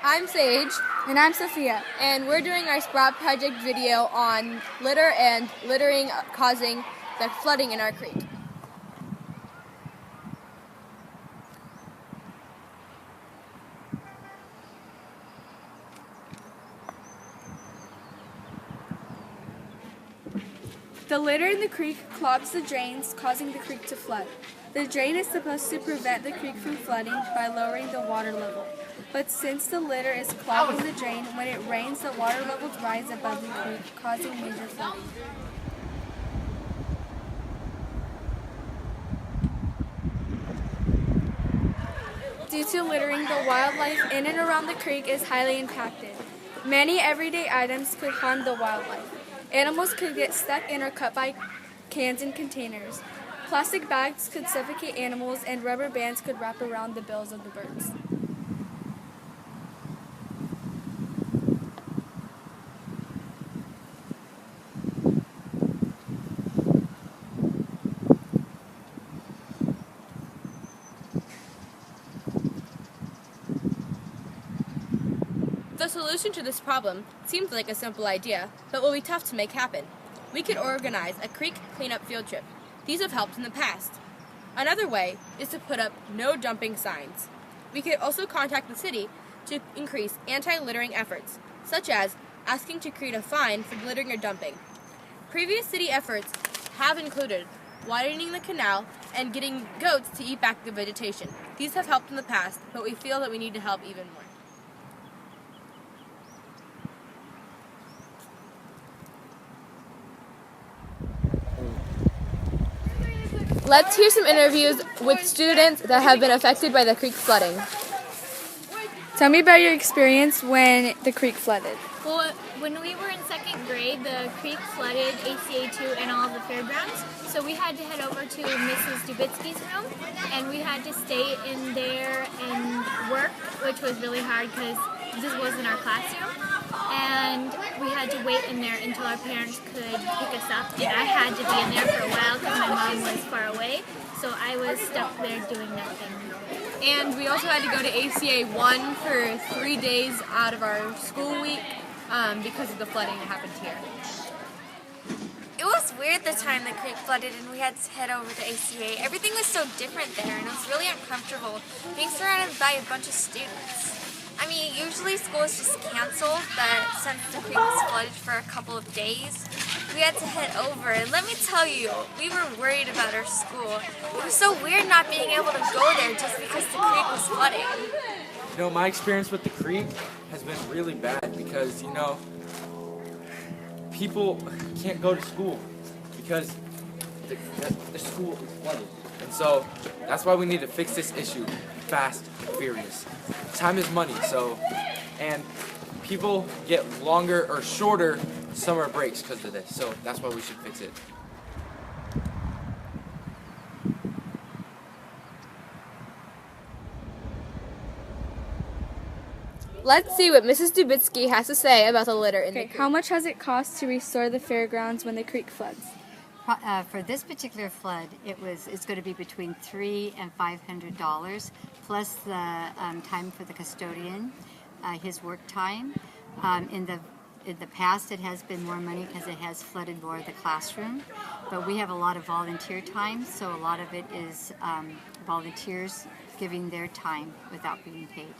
I'm Sage. And I'm Sophia. And we're doing our Sprout Project video on litter and littering causing the flooding in our creek. The litter in the creek clogs the drains, causing the creek to flood. The drain is supposed to prevent the creek from flooding by lowering the water level. But since the litter is clogging the drain, when it rains, the water levels rise above the creek, causing major flooding. Due to littering, the wildlife in and around the creek is highly impacted. Many everyday items could harm the wildlife. Animals could get stuck in or cut by cans and containers. Plastic bags could suffocate animals, and rubber bands could wrap around the bills of the birds. The solution to this problem seems like a simple idea, but will be tough to make happen. We could organize a creek cleanup field trip. These have helped in the past. Another way is to put up no dumping signs. We could also contact the city to increase anti-littering efforts, such as asking to create a fine for littering or dumping. Previous city efforts have included widening the canal and getting goats to eat back the vegetation. These have helped in the past, but we feel that we need to help even more. Let's hear some interviews with students that have been affected by the creek flooding. Tell me about your experience when the creek flooded. Well, when we were in second grade, the creek flooded ACA2 and all of the fairgrounds. So we had to head over to Mrs. Dubitsky's room, and we had to stay in there and work, which was really hard because this wasn't our classroom. And we had to wait in there until our parents could pick us up. And I had to be in there for a while because my mom was far away. So I was stuck there doing nothing. And we also had to go to ACA 1 for 3 days out of our school week because of the flooding that happened here. It was weird the time the creek flooded and we had to head over to ACA. Everything was so different there and it was really uncomfortable being surrounded by a bunch of students. I mean, usually school is just canceled, but since the creek was flooded for a couple of days, we had to head over. And let me tell you, we were worried about our school. It was so weird not being able to go there just because the creek was flooding. You know, my experience with the creek has been really bad because, people can't go to school because the school is flooded. And so that's why we need to fix this issue fast and furious. Time is money, and people get longer or shorter summer breaks because of this. So that's why we should fix it. Let's see what Mrs. Dubitsky has to say about the litter in the creek. How much has it cost to restore the fairgrounds when the creek floods? For this particular flood, it's going to be between $300 and $500 plus the time for the custodian, his work time. In the past, it has been more money because it has flooded more of the classroom, but we have a lot of volunteer time, so a lot of it is volunteers giving their time without being paid.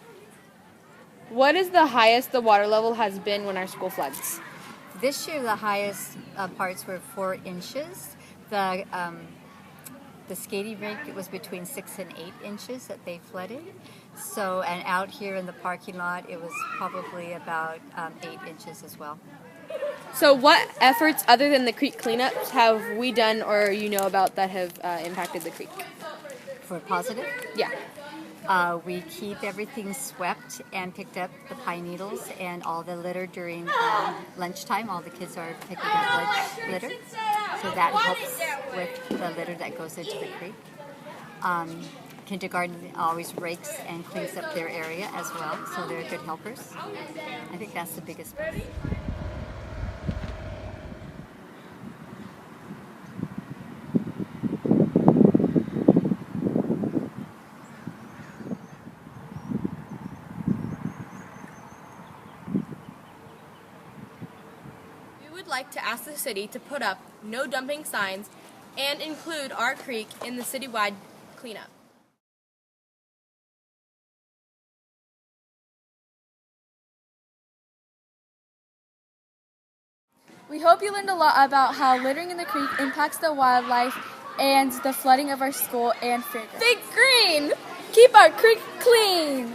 What is the highest the water level has been when our school floods? This year, the highest parts were 4 inches. The skating rink, it was between 6 and 8 inches that they flooded. So, and out here in the parking lot, it was probably about 8 inches as well. So what efforts other than the creek cleanups have we done or you know about that have impacted the creek? For positive? Yeah. We keep everything swept and picked up the pine needles and all the litter during lunchtime. All the kids are picking up litter. So that helps with the litter that goes into the creek. Kindergarten always rakes and cleans up their area as well, so they're good helpers. I think that's the biggest part. like to ask the city to put up no dumping signs and include our creek in the citywide cleanup. We hope you learned a lot about how littering in the creek impacts the wildlife and the flooding of our school and fairgrounds. Think green! Keep our creek clean!